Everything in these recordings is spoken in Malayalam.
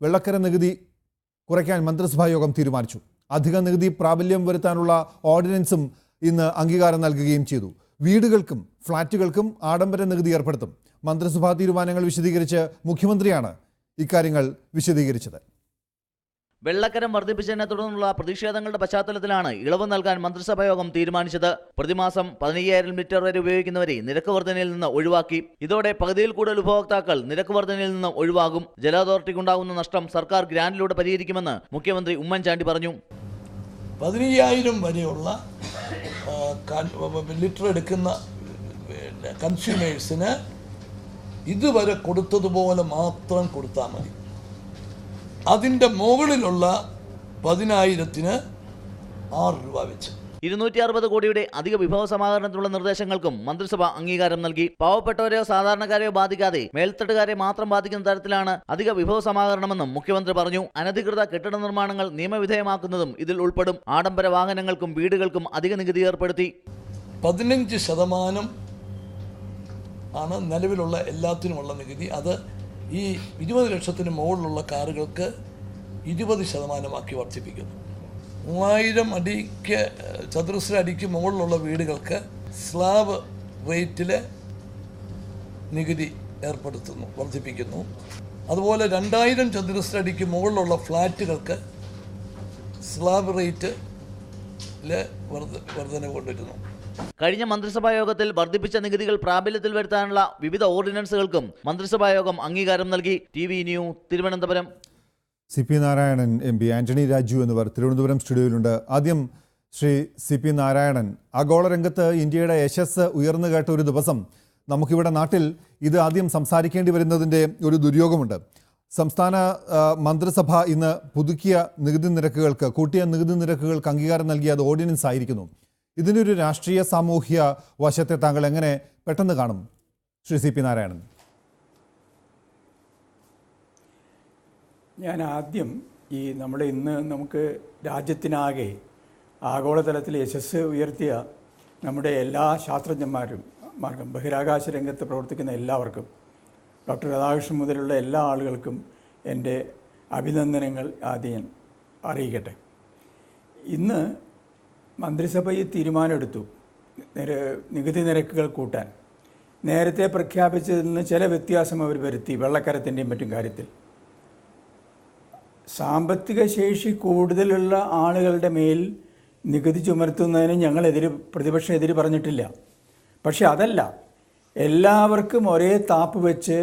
വെള്ളക്കര നികുതി കുറയ്ക്കാൻ മന്ത്രിസഭാ യോഗം തീരുമാനിച്ചു. അധിക നികുതി പ്രാബല്യം വരുത്താനുള്ള ഓർഡിനൻസും ഇന്ന് അംഗീകാരം നൽകുകയും ചെയ്തു. വീടുകൾക്കും ഫ്ളാറ്റുകൾക്കും ആഡംബര നികുതി ഏർപ്പെടുത്തും. മന്ത്രിസഭാ തീരുമാനങ്ങൾ വിശദീകരിച്ച് മുഖ്യമന്ത്രിയാണ് ഇക്കാര്യങ്ങൾ വിശദീകരിച്ചത്. വെള്ളക്കരം വർദ്ധിപ്പിച്ചതിനെ തുടർന്നുള്ള പ്രതിഷേധങ്ങളുടെ പശ്ചാത്തലത്തിലാണ് ഇളവ് നൽകാൻ മന്ത്രിസഭാ യോഗം തീരുമാനിച്ചത്. പ്രതിമാസം 15,000 ലിറ്റർ വരെ ഉപയോഗിക്കുന്നവരെ നിരക്ക് വർധനയിൽ നിന്ന് ഒഴിവാക്കി. ഇതോടെ പകുതിയിൽ കൂടുതൽ ഉപഭോക്താക്കൾ നിരക്ക് വർധനയിൽ നിന്ന് ഒഴിവാകും. ജല അതോറിറ്റിക്കുണ്ടാകുന്ന നഷ്ടം സർക്കാർ ഗ്രാന്റിലൂടെ പരിഹരിക്കുമെന്ന് മുഖ്യമന്ത്രി ഉമ്മൻചാണ്ടി പറഞ്ഞു. 15,000 വരെയുള്ള ലിറ്റർ എടുക്കുന്ന കൺസ്യൂമേഴ്സിന് ഇതുവരെ കൊടുത്തതുപോലെ മാത്രം കൊടുത്താൽ മതി. അതിൻ്റെ മുകളിലുള്ള 10,000-ന് 6 രൂപ വെച്ച് 260 കോടിയുടെ അധിക വിഭവ സമാഹരണത്തിനുള്ള നിർദ്ദേശങ്ങൾക്കും മന്ത്രിസഭ അംഗീകാരം നൽകി. പാവപ്പെട്ടവരെയോ സാധാരണക്കാരെയോ ബാധിക്കാതെ മേൽത്തട്ടുകാരെ മാത്രം ബാധിക്കുന്ന തരത്തിലാണ് അധിക വിഭവ സമാഹരണമെന്നും മുഖ്യമന്ത്രി പറഞ്ഞു. അനധികൃത കെട്ടിട നിർമ്മാണങ്ങൾ നിയമവിധേയമാക്കുന്നതും ഇതിൽ ഉൾപ്പെടും. ആഡംബര വാഹനങ്ങൾക്കും വീടുകൾക്കും അധിക നികുതി ഏർപ്പെടുത്തി. 15% ആണ് നിലവിലുള്ള എല്ലാത്തിനുമുള്ള നികുതി. അത് ഈ 20 ലക്ഷത്തിന് മുകളിലുള്ള കാറുകൾക്ക് 20% വർദ്ധിപ്പിക്കുന്നു. 3000 അടിക്ക് ചതുരശ്ര അടിക്ക് മുകളിലുള്ള വീടുകൾക്ക് സ്ലാബ് റേറ്റിൽ നികുതി വർദ്ധിപ്പിക്കുന്നു. അതുപോലെ 2000 ചതുരശ്ര അടിക്ക് മുകളിലുള്ള ഫ്ലാറ്റുകൾക്ക് സ്ലാബ് റേറ്റിൽ വർധന കൊണ്ടുവരുന്നു. കഴിഞ്ഞ മന്ത്രിസഭാ യോഗത്തിൽ വർദ്ധിപ്പിച്ച നികുതികൾ പ്രാബല്യത്തിൽ വരുത്താനുള്ള വിവിധ ഓർഡിനൻസുകൾക്കും മന്ത്രിസഭാ യോഗം അംഗീകാരം നൽകി. TV news, Thiruvananthapuram. CP Narayanan MP, Antony Raju എന്നിവർ തിരുവനന്തപുരം സ്റ്റുഡിയോയിലുണ്ട്. ആദ്യം ശ്രീ CP നാരായണൻ, ആഗോള രംഗത്ത് ഇന്ത്യയുടെ യശസ് ഉയർന്നു കേട്ട ഒരു ദിവസം നമുക്കിവിടെ നാട്ടിൽ ഇത് ആദ്യം സംസാരിക്കേണ്ടി വരുന്നതിൻ്റെ ഒരു ദുര്യോഗമുണ്ട്. സംസ്ഥാന മന്ത്രിസഭ ഇന്ന് പുതുക്കിയ നികുതി നിരക്കുകൾക്ക്, കൂട്ടിയ നികുതി നിരക്കുകൾക്ക് അംഗീകാരം നൽകിയത് ഓർഡിനൻസ് ആയിരിക്കുന്നു. ഇതിനൊരു രാഷ്ട്രീയ സാമൂഹ്യ വശത്തെ താങ്കൾ എങ്ങനെ പെട്ടെന്ന് കാണും ശ്രീ CP നാരായണൻ? ഞാൻ ആദ്യം നമ്മുടെ ഇന്ന് നമുക്ക് രാജ്യത്തിനാകെ ആഗോളതലത്തിൽ യശസ് ഉയർത്തിയ നമ്മുടെ എല്ലാ ശാസ്ത്രജ്ഞന്മാർക്കും ബഹിരാകാശ രംഗത്ത് പ്രവർത്തിക്കുന്ന എല്ലാവർക്കും, ഡോക്ടർ രാധാകൃഷ്ണൻ മുതലുള്ള എല്ലാ ആളുകൾക്കും എൻ്റെ അഭിനന്ദനങ്ങൾ ആദ്യം അറിയിക്കട്ടെ. ഇന്ന് മന്ത്രിസഭ ഈ തീരുമാനമെടുത്തു നികുതി നിരക്കുകൾ കൂട്ടാൻ. നേരത്തെ പ്രഖ്യാപിച്ചതിൽ നിന്ന് ചില വ്യത്യാസം അവർ വരുത്തി. വെള്ളക്കരത്തിൻ്റെയും മറ്റും കാര്യത്തിൽ സാമ്പത്തിക ശേഷി കൂടുതലുള്ള ആളുകളുടെ മേൽ നികുതി ചുമത്തുന്നതിന് പ്രതിപക്ഷം എതിര് പറഞ്ഞിട്ടില്ല. പക്ഷെ അതല്ല, എല്ലാവർക്കും ഒരേ താപ്പ് വെച്ച്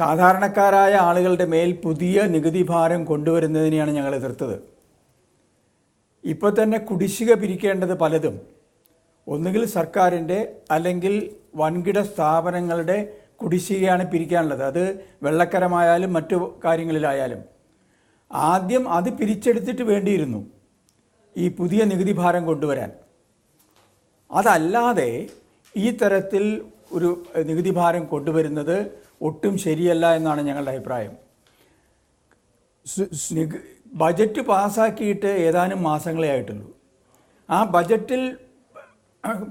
സാധാരണക്കാരായ ആളുകളുടെ മേൽ പുതിയ നികുതി ഭാരം കൊണ്ടുവരുന്നതിനെയാണ് ഞങ്ങൾ എതിർത്തത്. ഇപ്പോൾ തന്നെ കുടിശ്ശിക പിരിക്കേണ്ടത് പലതും ഒന്നുകിൽ സർക്കാരിൻ്റെ അല്ലെങ്കിൽ വൻകിട സ്ഥാപനങ്ങളുടെ കുടിശ്ശികയാണ് പിരിക്കാനുള്ളത്. അത് വെള്ളക്കരമായാലും മറ്റു കാര്യങ്ങളിലായാലും ആദ്യം അത് പിരിച്ചെടുത്തിട്ട് വേണ്ടിയിരുന്നു ഈ പുതിയ നികുതി ഭാരം കൊണ്ടുവരാൻ. അതല്ലാതെ ഈ തരത്തിൽ ഒരു നികുതി ഭാരം കൊണ്ടുവരുന്നത് ഒട്ടും ശരിയല്ല എന്നാണ് ഞങ്ങളുടെ അഭിപ്രായം. ബജറ്റ് പാസ്സാക്കിയിട്ട് ഏതാനും മാസങ്ങളേ ആയിട്ടുള്ളൂ. ആ ബജറ്റിൽ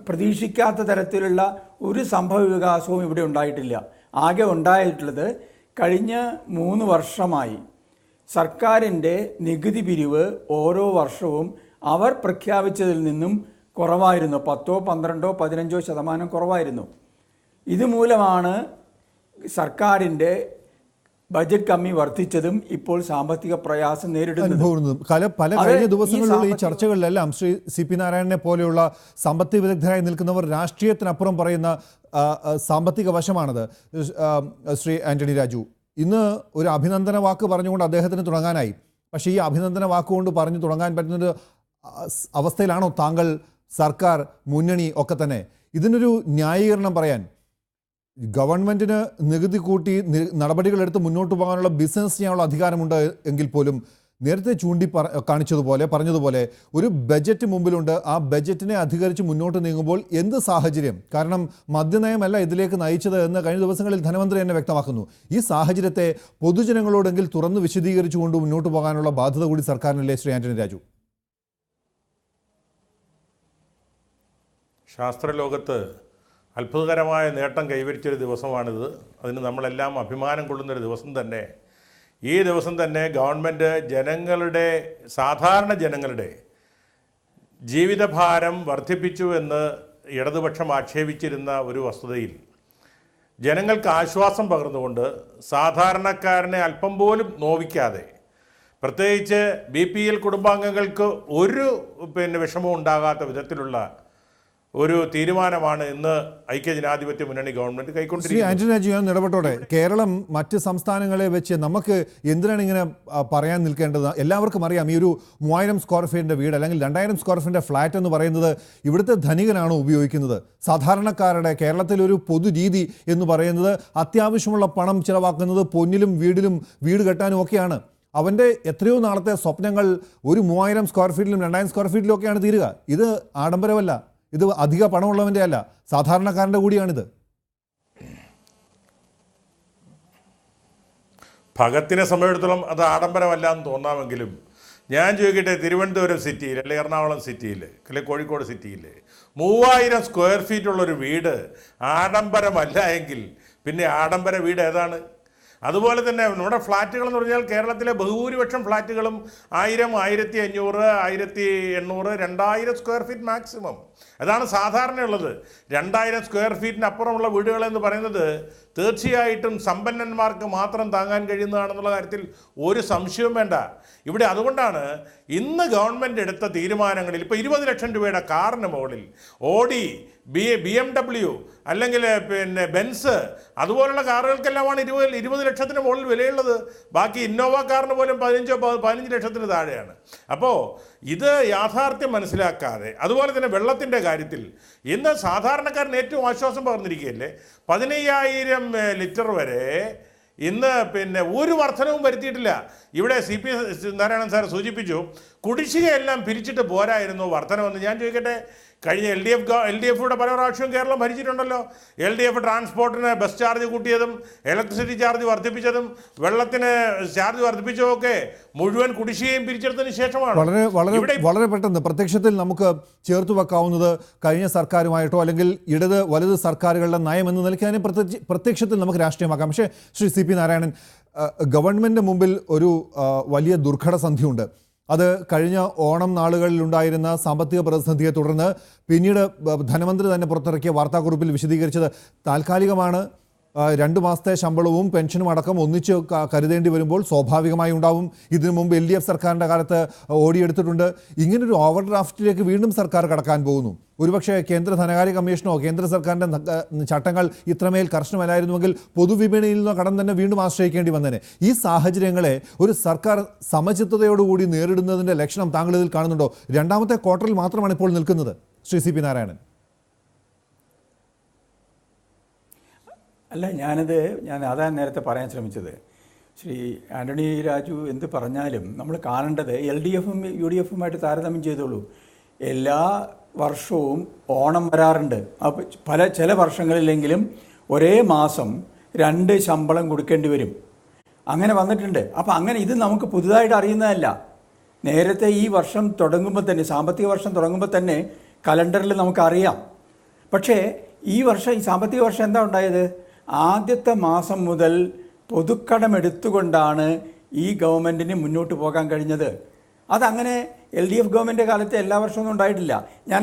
പ്രതീക്ഷിക്കാത്ത തരത്തിലുള്ള ഒരു സംഭവ വികാസവും ഇവിടെ ഉണ്ടായിട്ടില്ല. ആകെ ഉണ്ടായിട്ടുള്ളത് കഴിഞ്ഞ 3 വർഷമായി സർക്കാരിൻ്റെ നികുതി പിരിവ് ഓരോ വർഷവും അവർ പ്രഖ്യാപിച്ചതിൽ നിന്നും കുറവായിരുന്നു. 10, 12, 15% കുറവായിരുന്നു. ഇതുമൂലമാണ് സർക്കാരിൻ്റെ ബജറ്റ് കമ്മി വർദ്ധിച്ചതും ഇപ്പോൾ സാമ്പത്തിക പ്രയാസം നേരിടുന്നതും. പല കഴിഞ്ഞ ദിവസങ്ങളിലുള്ള ഈ ചർച്ചകളിലെല്ലാം ശ്രീ CP നാരായണനെ പോലെയുള്ള സാമ്പത്തിക വിദഗ്ധരായി നിൽക്കുന്നവർ രാഷ്ട്രീയത്തിനപ്പുറം പറയുന്ന സാമ്പത്തിക വശമാണത്. ശ്രീ ആന്റണി രാജു, ഇന്ന് ഒരു അഭിനന്ദന വാക്ക് പറഞ്ഞുകൊണ്ട് അദ്ദേഹത്തിന് തുടങ്ങാനായി. പക്ഷേ ഈ അഭിനന്ദന വാക്കുകൊണ്ട് പറഞ്ഞു തുടങ്ങാൻ പറ്റുന്നൊരു അവസ്ഥയിലാണോ താങ്കൾ, സർക്കാർ, മുന്നണി ഒക്കെ തന്നെ? ഇതിനൊരു ന്യായീകരണം പറയാൻ ഗവൺമെൻറ്റിന് നികുതി കൂട്ടി നടപടികളെടുത്ത് മുന്നോട്ട് പോകാനുള്ള ബിസിനസ് ചെയ്യാനുള്ള അധികാരമുണ്ട് എങ്കിൽ പോലും നേരത്തെ പറഞ്ഞതുപോലെ ഒരു ബജറ്റ് മുമ്പിലുണ്ട്. ആ ബജറ്റിനെ അധികരിച്ച് മുന്നോട്ട് നീങ്ങുമ്പോൾ എന്ത് സാഹചര്യം, കാരണം മദ്യനയമല്ല ഇതിലേക്ക് നയിച്ചത് എന്ന് കഴിഞ്ഞ ദിവസങ്ങളിൽ ധനമന്ത്രി തന്നെ വ്യക്തമാക്കുന്നു. ഈ സാഹചര്യത്തെ പൊതുജനങ്ങളോടെങ്കിൽ തുറന്ന് വിശദീകരിച്ചുകൊണ്ട് മുന്നോട്ട് പോകാനുള്ള ബാധ്യത കൂടി സർക്കാരിനല്ലേ ശ്രീ ആന്റണി രാജു? ശാസ്ത്രലോകത്ത് അത്ഭുതകരമായ നേട്ടം കൈവരിച്ചൊരു ദിവസമാണിത്. അതിന് നമ്മളെല്ലാം അഭിമാനം കൊള്ളുന്നൊരു ദിവസം തന്നെ. ഈ ദിവസം തന്നെ ഗവൺമെൻറ് സാധാരണ ജനങ്ങളുടെ ജീവിതഭാരം വർദ്ധിപ്പിച്ചു എന്ന് ഇടതുപക്ഷം ആക്ഷേപിച്ചിരുന്ന ഒരു വസ്തുതയിൽ ജനങ്ങൾക്ക് ആശ്വാസം പകർന്നുകൊണ്ട് സാധാരണക്കാരനെ അല്പം പോലും നോവിക്കാതെ, പ്രത്യേകിച്ച് BPL കുടുംബാംഗങ്ങൾക്ക് ഒരു വിഷമവും ഉണ്ടാകാത്ത വിധത്തിലുള്ള ഒരു തീരുമാനമാണ് ഇന്ന് ഐക്യജനാധിപത്യ മുന്നണി ഗവൺമെന്റ് കൈക്കൊണ്ടിരിക്കുന്നത്. ആന്റണി രാജു, ഞാൻ ഇടപെട്ടോടെ. കേരളം മറ്റ് സംസ്ഥാനങ്ങളെ വെച്ച് നമുക്ക് എന്തിനാണ് ഇങ്ങനെ പറയാൻ നിൽക്കേണ്ടത്? എല്ലാവർക്കും അറിയാം, ഈ ഒരു 3000 സ്ക്വയർ ഫീറ്റിന്റെ വീട് അല്ലെങ്കിൽ 2000 സ്ക്വയർ ഫീറ്റിന്റെ ഫ്ലാറ്റ് എന്ന് പറയുന്നത് ഇവിടുത്തെ ധനികനാണ് ഉപയോഗിക്കുന്നത്. സാധാരണക്കാരുടെ കേരളത്തിലൊരു പൊതുരീതി എന്ന് പറയുന്നത് അത്യാവശ്യമുള്ള പണം ചിലവാക്കുന്നത് പൊന്നിലും വീട് കെട്ടാനും ഒക്കെയാണ്. അവൻ്റെ എത്രയോ നാളത്തെ സ്വപ്നങ്ങൾ ഒരു 3000 സ്ക്വയർ ഫീറ്റിലും 2000 സ്ക്വയർ ഫീറ്റിലും ഒക്കെയാണ് തീരുക. ഇത് ആഡംബരമല്ല, ഇത് അധിക പണമുള്ളവൻ്റെ അല്ല, സാധാരണക്കാരൻ്റെ കൂടിയാണിത്. ഭഗത്തിനെ സംബന്ധിച്ചിടത്തോളം അത് ആഡംബരമല്ല എന്ന് തോന്നാമെങ്കിലും ഞാൻ ചോദിക്കട്ടെ, തിരുവനന്തപുരം സിറ്റിയിൽ അല്ലെങ്കിൽ എറണാകുളം സിറ്റിയിൽ അല്ലെങ്കിൽ കോഴിക്കോട് സിറ്റിയിൽ 3000 സ്ക്വയർ ഫീറ്റുള്ളൊരു വീട് ആഡംബരമല്ല എങ്കിൽ പിന്നെ ആഡംബര വീട് ഏതാണ്? അതുപോലെ തന്നെ നമ്മുടെ ഫ്ലാറ്റുകൾ എന്ന് പറഞ്ഞാൽ കേരളത്തിലെ ബഹുഭൂരിപക്ഷം ഫ്ലാറ്റുകളും 1000, 1500, 1800, 2000 സ്ക്വയർ ഫീറ്റ് മാക്സിമം. അതാണ് സാധാരണയുള്ളത്. 2000 സ്ക്വയർ ഫീറ്റിന് അപ്പുറമുള്ള വീടുകളെന്ന് പറയുന്നത് തീർച്ചയായിട്ടും സമ്പന്നന്മാർക്ക് മാത്രം താങ്ങാൻ കഴിയുന്നതാണെന്നുള്ള കാര്യത്തിൽ ഒരു സംശയവും വേണ്ട. ഇവിടെ അതുകൊണ്ടാണ് ഇന്ന് ഗവൺമെൻറ് എടുത്ത തീരുമാനങ്ങളിൽ ഇപ്പോൾ 20 ലക്ഷം രൂപയുടെ കാറിന് മുകളിൽ ഓഡി, BMW അല്ലെങ്കിൽ ബെൻസ് അതുപോലുള്ള കാറുകൾക്കെല്ലാമാണ് 20 ലക്ഷത്തിന് മുകളിൽ വിലയുള്ളത്. ബാക്കി ഇന്നോവ കാറിന് പോലും 15 ലക്ഷത്തിന് താഴെയാണ്. അപ്പോൾ ഇത് യാഥാർത്ഥ്യം മനസ്സിലാക്കാതെ, അതുപോലെ തന്നെ വെള്ളത്തിൻ്റെ കാര്യത്തിൽ ഇന്ന് സാധാരണക്കാരന് ഏറ്റവും ആശ്വാസം പകർന്നിരിക്കുകയല്ലേ. 15,000 ലിറ്റർ വരെ ഇന്ന് ഒരു വർധനവും വരുത്തിയിട്ടില്ല. ഇവിടെ CP നാരായണൻ സാർ സൂചിപ്പിച്ചു, കുടിശ്ശികയെല്ലാം പിരിച്ചിട്ട് പോരായിരുന്നു വർധനമെന്ന്. ഞാൻ ചോദിക്കട്ടെ, കഴിഞ്ഞ LDF പല പ്രാവശ്യവും കേരളം ഭരിച്ചിട്ടുണ്ടല്ലോ. LDF ട്രാൻസ്പോർട്ടിന് ബസ് ചാർജ് കൂട്ടിയതും ഇലക്ട്രിസിറ്റി ചാർജ് വർദ്ധിപ്പിച്ചതും വെള്ളത്തിന് ചാർജ് വർദ്ധിപ്പിച്ചതൊക്കെ മുഴുവൻ കുടിശ്ശികയും പിരിച്ചെടുത്തതിന് ശേഷമാണ്. വളരെ പെട്ടെന്ന് പ്രത്യക്ഷത്തിൽ നമുക്ക് ചേർത്ത് വെക്കാവുന്നത് കഴിഞ്ഞ സർക്കാരുമായിട്ടോ അല്ലെങ്കിൽ വലത് സർക്കാരുകളുടെ നയം എന്ന നിലയ്ക്ക് അതിനെ പ്രത്യക്ഷത്തിൽ നമുക്ക് രാഷ്ട്രീയമാക്കാം. പക്ഷേ ശ്രീ CP നാരായണൻ, ഗവൺമെൻറ് മുമ്പിൽ ഒരു വലിയ ദുർഘട സന്ധിയുണ്ട്. അത് കഴിഞ്ഞ ഓണം നാളുകളിലുണ്ടായിരുന്ന സാമ്പത്തിക പ്രതിസന്ധിയെ തുടർന്ന് പിന്നീട് ധനമന്ത്രി തന്നെ പുറത്തിറക്കിയ വാർത്താക്കുറിപ്പിൽ വിശദീകരിച്ചത് താൽക്കാലികമാണ്. 2 മാസത്തെ ശമ്പളവും പെൻഷനും അടക്കം ഒന്നിച്ച് കരുതേണ്ടി വരുമ്പോൾ സ്വാഭാവികമായി ഉണ്ടാവും. ഇതിനു മുമ്പ് LDF സർക്കാരിൻ്റെ കാലത്ത് ഓടിയെടുത്തിട്ടുണ്ട്. ഇങ്ങനൊരു ഓവർ ഡ്രാഫ്റ്റിലേക്ക് വീണ്ടും സർക്കാർ കടക്കാൻ പോകുന്നു. ഒരുപക്ഷെ കേന്ദ്ര ധനകാര്യ കമ്മീഷനോ കേന്ദ്ര സർക്കാരിൻ്റെ ചട്ടങ്ങൾ ഇത്രമേൽ കർശനമല്ലായിരുന്നുവെങ്കിൽ പൊതുവിപണിയിൽ നിന്ന് കടം തന്നെ വീണ്ടും ആശ്രയിക്കേണ്ടി വന്നേനെ. ഈ സാഹചര്യങ്ങളെ ഒരു സർക്കാർ സമചിത്തതയോടുകൂടി നേരിടുന്നതിൻ്റെ ലക്ഷണം താങ്കൾ ഇതിൽ കാണുന്നുണ്ടോ? രണ്ടാമത്തെ ക്വാർട്ടറിൽ മാത്രമാണ് ഇപ്പോൾ നിൽക്കുന്നത് ശ്രീ CP നാരായണൻ. അല്ല, ഞാൻ അതാണ് നേരത്തെ പറയാൻ ശ്രമിച്ചത്. ശ്രീ ആന്റണി രാജു എന്ത് പറഞ്ഞാലും നമ്മൾ കാണേണ്ടത് LDFും UDFുമായിട്ട് താരതമ്യം ചെയ്തോളൂ. എല്ലാ വർഷവും ഓണം വരാറുണ്ട്. അപ്പോൾ ചില വർഷങ്ങളിലെങ്കിലും ഒരേ മാസം 2 ശമ്പളം കൊടുക്കേണ്ടി വരും. അങ്ങനെ വന്നിട്ടുണ്ട്. അപ്പോൾ അങ്ങനെ ഇത് നമുക്ക് പുതുതായിട്ട് അറിയുന്നതല്ല. നേരത്തെ ഈ വർഷം തുടങ്ങുമ്പോൾ തന്നെ, സാമ്പത്തിക വർഷം തുടങ്ങുമ്പോൾ തന്നെ കലണ്ടറിൽ നമുക്കറിയാം. പക്ഷേ ഈ സാമ്പത്തിക വർഷം എന്താ ഉണ്ടായത്? ആദ്യത്തെ മാസം മുതൽ പൊതുക്കടമെടുത്തുകൊണ്ടാണ് ഈ ഗവൺമെൻറ്റിന് മുന്നോട്ട് പോകാൻ കഴിഞ്ഞത്. അതങ്ങനെ LDF ഗവൺമെൻറ് കാലത്ത് എല്ലാ വർഷവും ഉണ്ടായിട്ടില്ല.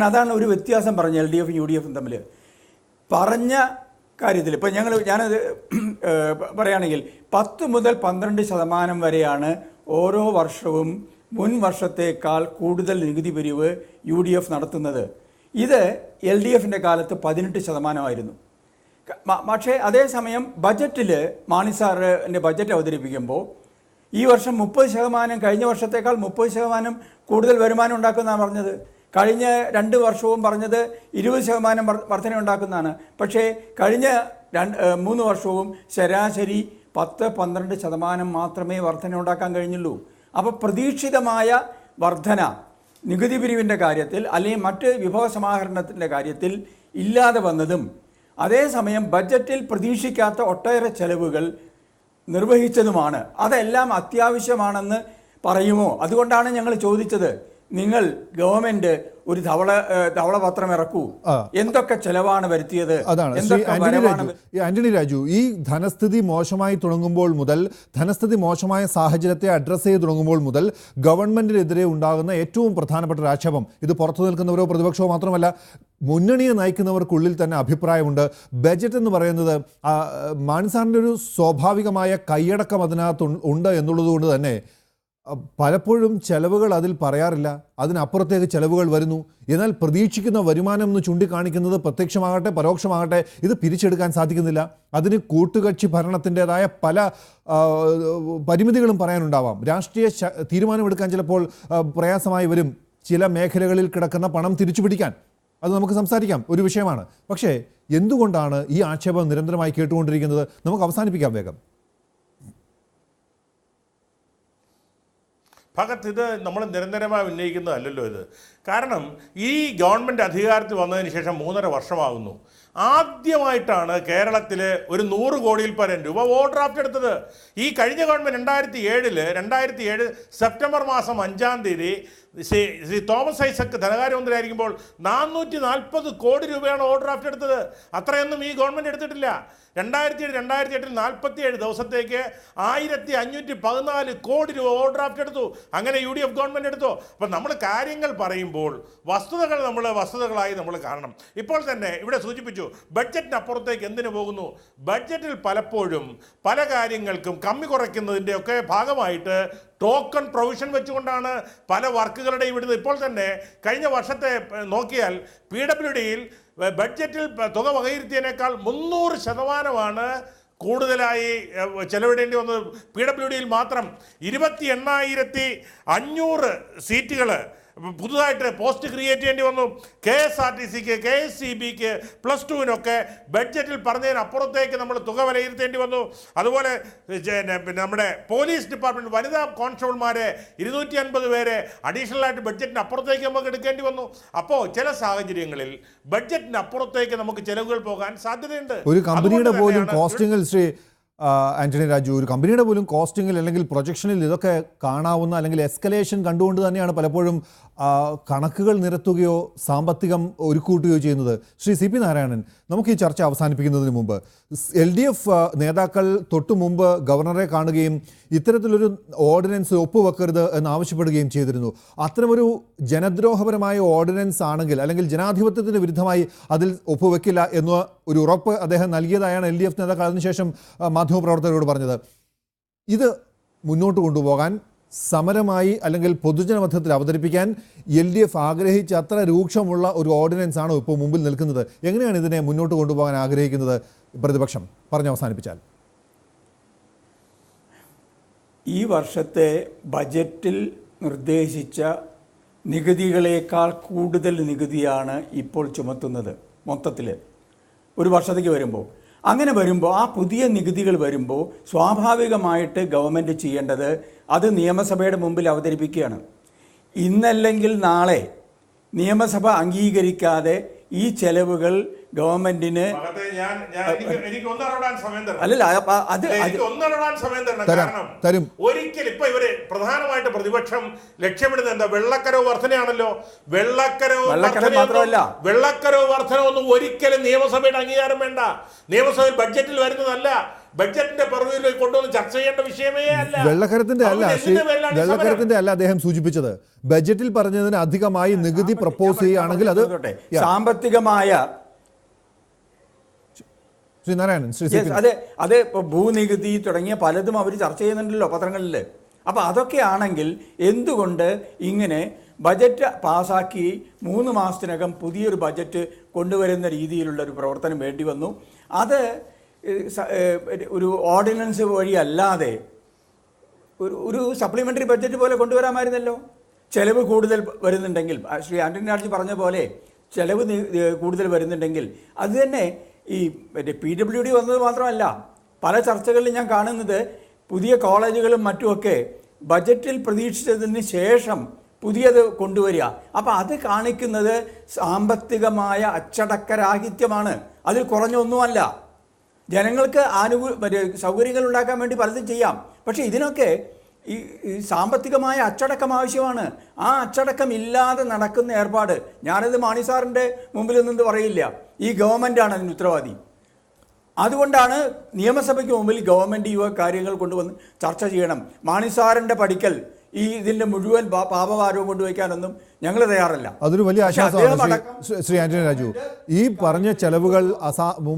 അതാണ് ഒരു വ്യത്യാസം പറഞ്ഞത് LDFും UDFും തമ്മിൽ പറഞ്ഞ കാര്യത്തിൽ. ഇപ്പോൾ ഞാനത് പറയുകയാണെങ്കിൽ 10 മുതൽ 12% വരെയാണ് ഓരോ വർഷവും മുൻ വർഷത്തേക്കാൾ കൂടുതൽ നികുതി പിരിവ് UDF നടത്തുന്നത്. ഇത് LDFിൻ്റെ കാലത്ത് 18% പക്ഷേ അതേസമയം ബജറ്റിൽ മാണി സാറിൻ്റെ ബജറ്റ് അവതരിപ്പിക്കുമ്പോൾ ഈ വർഷം 30%, കഴിഞ്ഞ വർഷത്തേക്കാൾ 30% കൂടുതൽ വരുമാനം ഉണ്ടാക്കുന്നതാണ് പറഞ്ഞത്. കഴിഞ്ഞ 2 വർഷവും പറഞ്ഞത് 20% വർധന ഉണ്ടാക്കുന്നതാണ്. പക്ഷേ കഴിഞ്ഞ 3 വർഷവും ശരാശരി 10-12% മാത്രമേ വർധന ഉണ്ടാക്കാൻ കഴിഞ്ഞുള്ളൂ. അപ്പോൾ പ്രതീക്ഷിതമായ വർധന നികുതി പിരിവിൻ്റെ കാര്യത്തിൽ അല്ലെങ്കിൽ മറ്റ് വിഭവ സമാഹരണത്തിൻ്റെ കാര്യത്തിൽ ഇല്ലാതെ വന്നതും, അതേസമയം ബജറ്റിൽ പ്രതീക്ഷിക്കാത്ത ഒട്ടേറെ ചെലവുകൾ നിർവഹിച്ചതുമാണ്. അതെല്ലാം അത്യാവശ്യമാണെന്ന് പറയുമോ? അതുകൊണ്ടാണ് ഞങ്ങൾ ചോദിച്ചത്, നിങ്ങൾ ഗവൺമെന്റ് ഒരു ധവളപത്രം ഇറക്കൂ, എന്തൊക്കെ ചെലവാണ് വരുത്തിയത്, അതാണ് ശ്രീ എന്തൊക്കെ വരവാണ് ആന്റണി രാജു, ഈ ധനസ്ഥിതി മോശമായി തുടങ്ങുമ്പോൾ മുതൽ, ധനസ്ഥിതി മോശമായ സാഹചര്യത്തെ അഡ്രസ്സ് ചെയ്ത് തുടങ്ങുമ്പോൾ മുതൽ ഗവൺമെന്റിനെതിരെ ഉണ്ടാകുന്ന ഏറ്റവും പ്രധാനപ്പെട്ട ഒരു ആക്ഷേപം, ഇത് പുറത്തു നിൽക്കുന്നവരോ പ്രതിപക്ഷമോ മാത്രമല്ല, മുന്നണിയെ നയിക്കുന്നവർക്കുള്ളിൽ തന്നെ അഭിപ്രായമുണ്ട്. ബജറ്റ് എന്ന് പറയുന്നത് മാൻസാറിൻ്റെ ഒരു സ്വാഭാവികമായ കൈയടക്കം അതിനകത്ത് ഉണ്ട് എന്നുള്ളതുകൊണ്ട് തന്നെ പലപ്പോഴും ചെലവുകൾ അതിൽ പറയാറില്ല, അതിനപ്പുറത്തേക്ക് ചെലവുകൾ വരുന്നു. എന്നാൽ പ്രതീക്ഷിക്കുന്ന വരുമാനം എന്ന് ചൂണ്ടിക്കാണിക്കുന്നത് പ്രത്യക്ഷമാകട്ടെ പരോക്ഷമാകട്ടെ ഇത് പിരിച്ചെടുക്കാൻ സാധിക്കുന്നില്ല. അതിന് കൂട്ടുകക്ഷി ഭരണത്തിൻ്റെതായ പല പരിമിതികളും പറയാനുണ്ടാവാം. രാഷ്ട്രീയ തീരുമാനമെടുക്കാൻ ചിലപ്പോൾ പ്രയാസമായി വരും, ചില മേഖലകളിൽ കിടക്കുന്ന പണം തിരിച്ചു പിടിക്കാൻ. അത് നമുക്ക് സംസാരിക്കാം, ഒരു വിഷയമാണ്. പക്ഷേ എന്തുകൊണ്ടാണ് ഈ ആക്ഷേപം നിരന്തരമായി കേട്ടുകൊണ്ടിരിക്കുന്നത്? നമുക്ക് അവസാനിപ്പിക്കാം വേഗം. ഭഗത്, ഇത് നമ്മൾ നിരന്തരമായി ഉന്നയിക്കുന്നതല്ലല്ലോ ഇത്. കാരണം ഈ ഗവൺമെൻറ് അധികാരത്തിൽ വന്നതിന് ശേഷം 3.5 വർഷമാകുന്നു. ആദ്യമായിട്ടാണ് കേരളത്തിൽ ഒരു 100 കോടിയിൽ പരം രൂപ ഓവർ ഡ്രാഫ്റ്റ് എടുത്തത്. ഈ കഴിഞ്ഞ ഗവൺമെൻറ് 2007 സെപ്റ്റംബർ മാസം 5-ാം തീയതി ശ്രീ തോമസ് ഐസക് ധനകാര്യമന്ത്രിയായിരിക്കുമ്പോൾ 440 കോടി രൂപയാണ് ഓവർ ഡ്രാഫ്റ്റ് എടുത്തത്. അത്രയൊന്നും ഈ ഗവൺമെൻറ് എടുത്തിട്ടില്ല. 2007 47 ദിവസത്തേക്ക് 1514 കോടി രൂപ ഓവർ ഡ്രാഫ്റ്റ് എടുത്തു. അങ്ങനെ UDF ഗവൺമെൻറ് എടുത്തു. അപ്പം നമ്മൾ കാര്യങ്ങൾ പറയുമ്പോൾ വസ്തുതകളായി നമ്മൾ കാണണം. ഇപ്പോൾ തന്നെ ഇവിടെ സൂചിപ്പിച്ചു, ബഡ്ജറ്റിനപ്പുറത്തേക്ക് എന്തിനു പോകുന്നു? ബഡ്ജറ്റിൽ പലപ്പോഴും പല കാര്യങ്ങൾക്കും കമ്മി കുറയ്ക്കുന്നതിൻ്റെ ഒക്കെ ഭാഗമായിട്ട് ടോക്കൺ പ്രൊവിഷൻ വെച്ചുകൊണ്ടാണ് പല വർക്കുകളുടെയും ഇവിടുന്ന്. ഇപ്പോൾ തന്നെ കഴിഞ്ഞ വർഷത്തെ നോക്കിയാൽ PWDയിൽ ബഡ്ജറ്റിൽ തുക വകയിരുത്തിയതിനേക്കാൾ 300% കൂടുതലായി ചെലവിടേണ്ടി വന്നത് PWDയിൽ മാത്രം. 28,500 സീറ്റുകൾ പുതുതായിട്ട് പോസ്റ്റ് ക്രിയേറ്റ് ചെയ്യേണ്ടി വന്നു. KSRTCക്ക്, KSCBക്ക്, +2-നൊക്കെ ബഡ്ജറ്റിൽ പറഞ്ഞതിനപ്പുറത്തേക്ക് നമ്മൾ തുക വിലയിരുത്തേണ്ടി വന്നു. അതുപോലെ നമ്മുടെ പോലീസ് ഡിപ്പാർട്ട്മെൻറ്റ് വനിതാ കോൺസ്റ്റബിൾമാരെ 250 പേരെ അഡീഷണലായിട്ട് ബഡ്ജറ്റിന് അപ്പുറത്തേക്ക് നമുക്ക് എടുക്കേണ്ടി വന്നു. അപ്പോൾ ചില സാഹചര്യങ്ങളിൽ ബഡ്ജറ്റിന് അപ്പുറത്തേക്ക് നമുക്ക് ചെലവുകൾ പോകാൻ സാധ്യതയുണ്ട്. ഒരു കമ്പനിയുടെ പോലും കോസ്റ്റിംഗിൽ ശ്രീ ആന്റണി രാജു, ഒരു കമ്പനിയുടെ പോലും കോസ്റ്റിംഗിൽ അല്ലെങ്കിൽ പ്രൊജക്ഷനിൽ ഇതൊക്കെ കാണാവുന്ന അല്ലെങ്കിൽ എസ്കലേഷൻ കണ്ടുകൊണ്ട് തന്നെയാണ് പലപ്പോഴും കണക്കുകൾ നിരത്തുകയോ സാമ്പത്തികം ഒരുക്കൂട്ടുകയോ ചെയ്യുന്നത്. ശ്രീ CP നാരായണൻ, നമുക്ക് ഈ ചർച്ച അവസാനിപ്പിക്കുന്നതിന് മുമ്പ് LDF നേതാക്കൾ തൊട്ടു മുമ്പ് ഗവർണറെ കാണുകയും ഇത്തരത്തിലൊരു ഓർഡിനൻസ് ഒപ്പുവെക്കരുത് എന്നാവശ്യപ്പെടുകയും ചെയ്തിരുന്നു. അത്തരമൊരു ജനദ്രോഹപരമായ ഓർഡിനൻസ് ആണെങ്കിൽ അല്ലെങ്കിൽ ജനാധിപത്യത്തിന് വിരുദ്ധമായി അതിൽ ഒപ്പുവെക്കില്ല എന്ന ഒരു ഉറപ്പ് അദ്ദേഹം നൽകിയതായാണ് LDF നേതാക്കൾ അതിനുശേഷം മാധ്യമപ്രവർത്തകരോട് പറഞ്ഞത്. ഇത് മുന്നോട്ട് കൊണ്ടുപോകാൻ സമരമായി അല്ലെങ്കിൽ പൊതുജനമധ്യത്തിൽ അവതരിപ്പിക്കാൻ LDF ആഗ്രഹിച്ച അത്ര രൂക്ഷമുള്ള ഒരു ഓർഡിനൻസ് ആണോ ഇപ്പോൾ മുമ്പിൽ നിൽക്കുന്നത്? എങ്ങനെയാണ് ഇതിനെ മുന്നോട്ട് കൊണ്ടുപോകാൻ ആഗ്രഹിക്കുന്നത് പ്രതിപക്ഷം? പറഞ്ഞ് അവസാനിപ്പിച്ചാൽ. ഈ വർഷത്തെ ബജറ്റിൽ നിർദ്ദേശിച്ച നികുതികളേക്കാൾ കൂടുതൽ നികുതിയാണ് ഇപ്പോൾ ചുമത്തുന്നത് മൊത്തത്തിൽ ഒരു വർഷത്തേക്ക് വരുമ്പോൾ. അങ്ങനെ വരുമ്പോൾ ആ പുതിയ നികുതികൾ വരുമ്പോൾ സ്വാഭാവികമായിട്ട് ഗവൺമെൻറ് ചെയ്യേണ്ടത് അത് നിയമസഭയുടെ മുമ്പിൽ അവതരിപ്പിക്കുകയാണ്. ഇന്നല്ലെങ്കിൽ നാളെ നിയമസഭ അംഗീകരിക്കാതെ ഈ ചെലവുകൾ ഗവൺമെന്റിന് തരും. ഒരിക്കലും ഇപ്പൊ ഇവര് പ്രധാനമായിട്ട് പ്രതിപക്ഷം ലക്ഷ്യമിടുന്നത് എന്താ? വെള്ളക്കരവ് വർധനയാണല്ലോ. വെള്ളക്കരവ് വർധനമൊന്നും ഒരിക്കലും നിയമസഭയുടെ അംഗീകാരം വേണ്ട. നിയമസഭയിൽ ബഡ്ജറ്റിൽ വരുന്നതല്ല, ബഡ്ജറ്റിന്റെ പർവ്വതയിൽ കൊണ്ടുവന്ന് ചർച്ച ചെയ്യേണ്ട വിഷയമേ അല്ല. വെള്ളക്കരത്തിന്റെ അല്ല അദ്ദേഹം സൂചിപ്പിച്ചത്. ബഡ്ജറ്റിൽ പറഞ്ഞതിന് അധികമായി നികുതി പ്രപ്പോസ് ചെയ്യുകയാണെങ്കിൽ അത് സാമ്പത്തികമായ അത് ഭൂനികുതി തുടങ്ങിയ പലതും അവർ ചർച്ച ചെയ്യുന്നുണ്ടല്ലോ പത്രങ്ങളിൽ. അപ്പം അതൊക്കെ ആണെങ്കിൽ എന്തുകൊണ്ട് ഇങ്ങനെ ബജറ്റ് പാസാക്കി 3 മാസത്തിനകം പുതിയൊരു ബജറ്റ് കൊണ്ടുവരുന്ന രീതിയിലുള്ള ഒരു പ്രവർത്തനം വേണ്ടി വന്നു? അത് ഒരു ഓർഡിനൻസ് വഴിയല്ലാതെ ഒരു സപ്ലിമെൻ്ററി ബഡ്ജറ്റ് പോലെ കൊണ്ടുവരാമായിരുന്നല്ലോ. ചെലവ് കൂടുതൽ വരുന്നുണ്ടെങ്കിൽ, ശ്രീ ആന്റണി രാജു പറഞ്ഞ പോലെ ചെലവ് കൂടുതൽ വരുന്നുണ്ടെങ്കിൽ അത് തന്നെ ഈ PWD വന്നത് മാത്രമല്ല, പല ചർച്ചകളിലും ഞാൻ കാണുന്നത് പുതിയ കോളേജുകളും മറ്റുമൊക്കെ ബജറ്റിൽ പ്രതീക്ഷിച്ചതിന് ശേഷം പുതിയത് കൊണ്ടുവരിക. അപ്പം അത് കാണിക്കുന്നത് സാമ്പത്തികമായ അച്ചടക്കരാഹിത്യമാണ്. അതിൽ കുറഞ്ഞൊന്നുമല്ല. ജനങ്ങൾക്ക് സൗകര്യങ്ങൾ ഉണ്ടാക്കാൻ വേണ്ടി പലതും ചെയ്യാം. പക്ഷേ ഇതിനൊക്കെ ഈ സാമ്പത്തികമായ അച്ചടക്കം ആവശ്യമാണ്. ആ അച്ചടക്കം ഇല്ലാതെ നടക്കുന്ന ഏർപ്പാട്, ഞാനത് മാണി സാറിൻ്റെ മുമ്പിൽ നിന്ന് പറയില്ല, ഈ ഗവൺമെൻറ്റാണ് അതിന് ഉത്തരവാദി. അതുകൊണ്ടാണ് നിയമസഭയ്ക്ക് മുമ്പിൽ ഗവൺമെൻറ് യുവ കാര്യങ്ങൾ കൊണ്ടുവന്ന് ചർച്ച ചെയ്യണം. മാണി സാറിൻ്റെ പഠിക്കൽ ഇതിൻ്റെ മുഴുവൻ പാപഭാരവും കൊണ്ടുവയ്ക്കാനൊന്നും ഞങ്ങൾ തയ്യാറല്ല. അതൊരു വലിയ ആശ്വാസമാണ് ശ്രീ ആന്റണി രാജു. ഈ പറഞ്ഞ ചെലവുകൾ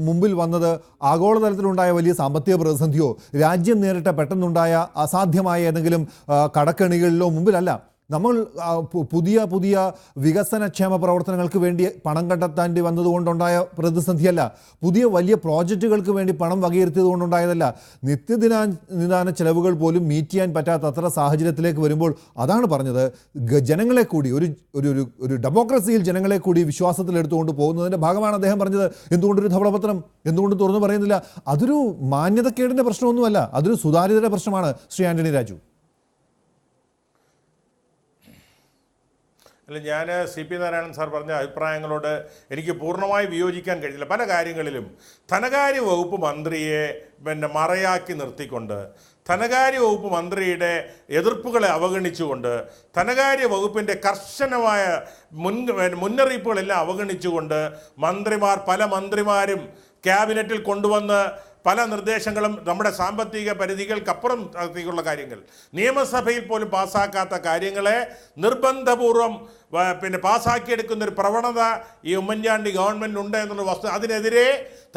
മുമ്പിൽ വന്നത് ആഗോളതലത്തിലുണ്ടായ വലിയ സാമ്പത്തിക പ്രതിസന്ധിയോ രാജ്യം നേരിട്ട പെട്ടെന്നുണ്ടായ അസാധ്യമായ ഏതെങ്കിലും കടക്കെണികളിലോ മുമ്പിലല്ല. നമ്മൾ പുതിയ പുതിയ വികസനക്ഷേമ പ്രവർത്തനങ്ങൾക്ക് വേണ്ടി പണം കണ്ടെത്തേണ്ടി വന്നതുകൊണ്ടുണ്ടായ പ്രതിസന്ധിയല്ല, പുതിയ വലിയ പ്രോജക്റ്റുകൾക്ക് വേണ്ടി പണം വകയിരുത്തിയത് കൊണ്ടുണ്ടായതല്ല. നിത്യ ചെലവുകൾ പോലും മീറ്റ് ചെയ്യാൻ പറ്റാത്തത്ര സാഹചര്യത്തിലേക്ക് വരുമ്പോൾ അതാണ് പറഞ്ഞത്, ജനങ്ങളെ കൂടി ഒരു ഡെമോക്രസിയിൽ ജനങ്ങളെ കൂടി വിശ്വാസത്തിലെടുത്തുകൊണ്ട് പോകുന്നതിൻ്റെ ഭാഗമാണ് അദ്ദേഹം പറഞ്ഞത്. എന്തുകൊണ്ടൊരു ധവളപത്രം, എന്തുകൊണ്ട് തുറന്നു പറയുന്നില്ല? അതൊരു മാന്യതക്കേടിൻ്റെ പ്രശ്നമൊന്നുമല്ല, അതൊരു സുതാര്യതയുടെ പ്രശ്നമാണ്. ശ്രീ ആന്റണി രാജു. അല്ല, ഞാൻ CP നാരായണൻ സാർ പറഞ്ഞ അഭിപ്രായങ്ങളോട് എനിക്ക് പൂർണ്ണമായി വിയോജിക്കാൻ കഴിയില്ല. പല കാര്യങ്ങളിലും ധനകാര്യ വകുപ്പ് മന്ത്രിയെ മറയാക്കി നിർത്തിക്കൊണ്ട്, ധനകാര്യ വകുപ്പ് മന്ത്രിയുടെ എതിർപ്പുകളെ അവഗണിച്ചുകൊണ്ട്, ധനകാര്യ വകുപ്പിൻ്റെ കർശനമായ മുന്നറിയിപ്പുകളെല്ലാം അവഗണിച്ചുകൊണ്ട് പല മന്ത്രിമാരും ക്യാബിനറ്റിൽ കൊണ്ടുവന്ന് പല നിർദ്ദേശങ്ങളും നമ്മുടെ സാമ്പത്തിക പരിധികൾക്കപ്പുറം ഉള്ള കാര്യങ്ങൾ, നിയമസഭയിൽ പോലും പാസ്സാക്കാത്ത കാര്യങ്ങളെ നിർബന്ധപൂർവം പാസ്സാക്കിയെടുക്കുന്ന ഒരു പ്രവണത ഈ ഉമ്മൻചാണ്ടി ഗവൺമെൻറ് ഉണ്ട് എന്നുള്ള വസ്തു, അതിനെതിരെ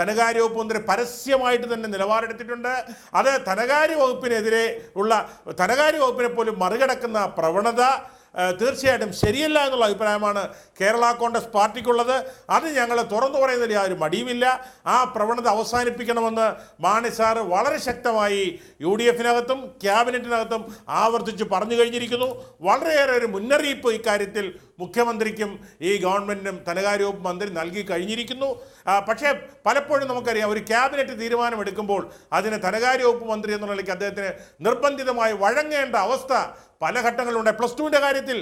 ധനകാര്യ വകുപ്പ് മന്ത്രി പരസ്യമായിട്ട് തന്നെ നിലപാടെടുത്തിട്ടുണ്ട്. അത് ധനകാര്യ വകുപ്പിനെ പോലും മറികടക്കുന്ന പ്രവണത തീർച്ചയായിട്ടും ശരിയല്ല എന്നുള്ള അഭിപ്രായമാണ് കേരള കോൺഗ്രസ് പാർട്ടിക്കുള്ളത്. അത് ഞങ്ങൾ തുറന്നു പറയുന്നതിൽ യാതൊരു മടിയുമില്ല. ആ പ്രവണത അവസാനിപ്പിക്കണമെന്ന് മാണി സാർ വളരെ ശക്തമായി UDF-നകത്തും ക്യാബിനറ്റിനകത്തും ആവർത്തിച്ച് പറഞ്ഞു കഴിഞ്ഞിരിക്കുന്നു. വളരെയേറെ ഒരു മുന്നറിയിപ്പ് ഇക്കാര്യത്തിൽ മുഖ്യമന്ത്രിക്കും ഈ ഗവൺമെൻറ്റിനും ധനകാര്യ വകുപ്പ് മന്ത്രി നൽകി കഴിഞ്ഞിരിക്കുന്നു. പക്ഷേ പലപ്പോഴും നമുക്കറിയാം, ഒരു ക്യാബിനറ്റ് തീരുമാനമെടുക്കുമ്പോൾ അതിന് ധനകാര്യ വകുപ്പ് മന്ത്രി എന്നുള്ള നിലയ്ക്ക് അദ്ദേഹത്തിന് നിർബന്ധിതമായി വഴങ്ങേണ്ട അവസ്ഥ പല ഘട്ടങ്ങളിലുണ്ട്. +2ൻ്റെ കാര്യത്തിൽ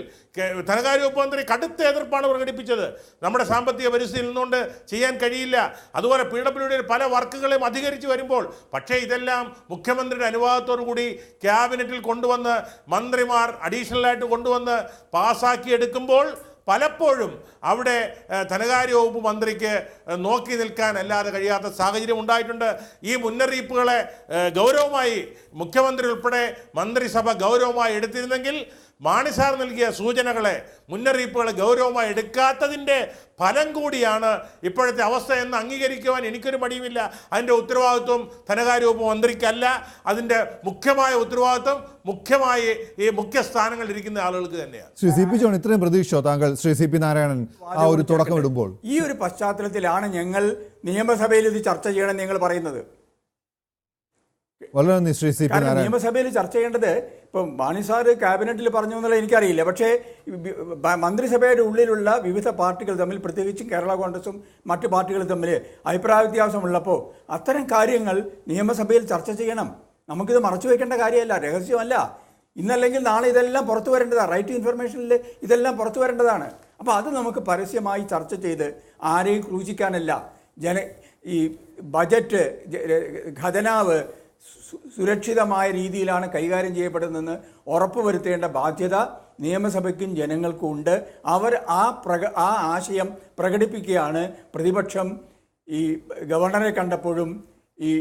ധനകാര്യ വകുപ്പ് മന്ത്രി കടുത്ത എതിർപ്പാണ് പ്രകടിപ്പിച്ചത്. നമ്മുടെ സാമ്പത്തിക പരിസ്ഥിതിയിൽ നിന്നുകൊണ്ട് ചെയ്യാൻ കഴിയില്ല. അതുപോലെ PWD പല വർക്കുകളെയും അധികരിച്ച് വരുമ്പോൾ, പക്ഷേ ഇതെല്ലാം മുഖ്യമന്ത്രിയുടെ അനുവാദത്തോടു കൂടി ക്യാബിനറ്റിൽ കൊണ്ടുവന്ന് മന്ത്രിമാർ അഡീഷണലായിട്ട് കൊണ്ടുവന്ന് പാസ്സാക്കിയെടുക്കുമ്പോൾ പലപ്പോഴും അവിടെ ധനകാര്യ വകുപ്പ് മന്ത്രിക്ക് നോക്കി നിൽക്കാൻ അല്ലാതെ കഴിയാത്ത സാഹചര്യം ഉണ്ടായിട്ടുണ്ട്. ഈ മുന്നറിയിപ്പുകളെ ഗൗരവമായി മുഖ്യമന്ത്രി ഉൾപ്പെടെ മന്ത്രിസഭ ഗൗരവമായി എടുത്തിരുന്നെങ്കിൽ, മാണി സാർ നൽകിയ സൂചനകളെ, മുന്നറിയിപ്പുകളെ ഗൗരവമായി എടുക്കാത്തതിൻ്റെ ഫലം കൂടിയാണ് ഇപ്പോഴത്തെ അവസ്ഥ എന്ന് അംഗീകരിക്കുവാൻ എനിക്കൊരു മടിയുമില്ല. അതിൻ്റെ ഉത്തരവാദിത്വം ധനകാര്യ വകുപ്പ് മന്ത്രിക്കല്ല, അതിൻ്റെ മുഖ്യമായ ഉത്തരവാദിത്വം ഈ മുഖ്യ സ്ഥാനങ്ങളിൽ ഇരിക്കുന്ന ആളുകൾക്ക് തന്നെയാണ്. ശ്രീ CP ജോൺ, ഇത്രയും പ്രതീക്ഷിച്ചോ താങ്കൾ ശ്രീ CP നാരായണൻ ആ ഒരു തുടക്കം ഇടുമ്പോൾ? ഈ ഒരു പശ്ചാത്തലത്തിലാണ് ഞങ്ങൾ നിയമസഭയിൽ ഇത് ചർച്ച ചെയ്യണമെന്ന് നിങ്ങൾ പറയുന്നത്. വളരെ നന്ദി ശ്രീ CP നാരായണൻ. നിയമസഭയിൽ ചർച്ച ചെയ്യേണ്ടത് ഇപ്പം മാണി സാർ ക്യാബിനറ്റിൽ പറഞ്ഞു എന്നുള്ളത് എനിക്കറിയില്ല. പക്ഷേ മന്ത്രിസഭയുടെ ഉള്ളിലുള്ള വിവിധ പാർട്ടികൾ തമ്മിൽ, പ്രത്യേകിച്ചും കേരള കോൺഗ്രസും മറ്റു പാർട്ടികളും തമ്മിൽ അഭിപ്രായ വ്യത്യാസമുള്ളപ്പോൾ അത്തരം കാര്യങ്ങൾ നിയമസഭയിൽ ചർച്ച ചെയ്യണം. നമുക്കിത് മറച്ചു വയ്ക്കേണ്ട കാര്യമല്ല, രഹസ്യമല്ല. ഇന്നല്ലെങ്കിൽ നാളെ ഇതെല്ലാം പുറത്തു വരേണ്ടതാണ്. റൈറ്റ് ടു ഇൻഫർമേഷനിൽ ഇതെല്ലാം പുറത്തു വരേണ്ടതാണ്. അപ്പോൾ അത് നമുക്ക് പരസ്യമായി ചർച്ച ചെയ്ത് ആരെയും ക്രൂശിക്കാനല്ല, ഈ ബജറ്റ് ഖജനാവ് സുരക്ഷിതമായ രീതിയിലാണ് കൈകാര്യം ചെയ്യപ്പെടുന്നതെന്ന് ഉറപ്പുവരുത്തേണ്ട ബാധ്യത നിയമസഭയ്ക്കും ജനങ്ങൾക്കും ഉണ്ട്. അവർ ആ ആശയം പ്രകടിപ്പിക്കുകയാണ് പ്രതിപക്ഷം ഈ ഗവർണറെ കണ്ടപ്പോഴും ഈ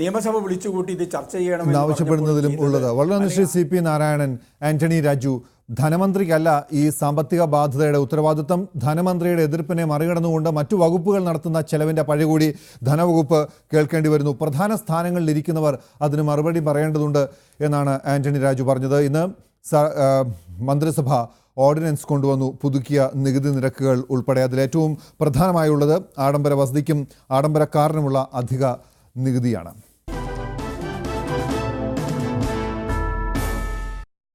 നിയമസഭ വിളിച്ചുകൂട്ടി ഇത് ചർച്ച ചെയ്യണമെന്ന് ആവശ്യപ്പെടുന്നതിലും ഉള്ളത്. വളരെ ശ്രീ CP നാരായണൻ. ആന്റണി രാജു, ധനമന്ത്രിക്കല്ല ഈ സാമ്പത്തിക ബാധ്യതയുടെ ഉത്തരവാദിത്വം. ധനമന്ത്രിയുടെ എതിർപ്പിനെ മറികടന്നുകൊണ്ട് മറ്റു വകുപ്പുകൾ നടത്തുന്ന ചെലവിൻ്റെ പഴി കൂടി ധനവകുപ്പ് കേൾക്കേണ്ടി വരുന്നു. പ്രധാന സ്ഥാനങ്ങളിൽ ഇരിക്കുന്നവർ അതിന് മറുപടി പറയേണ്ടതുണ്ട് എന്നാണ് ആന്റണി രാജു പറഞ്ഞത്. ഇന്ന് മന്ത്രിസഭ ഓർഡിനൻസ് കൊണ്ടുവന്നു, പുതുക്കിയ നികുതി നിരക്കുകൾ ഉൾപ്പെടെ. അതിലേറ്റവും പ്രധാനമായുള്ളത് ആഡംബര വസതിക്കും ആഡംബര കാറിനുമുള്ള അധിക നികുതിയാണ്.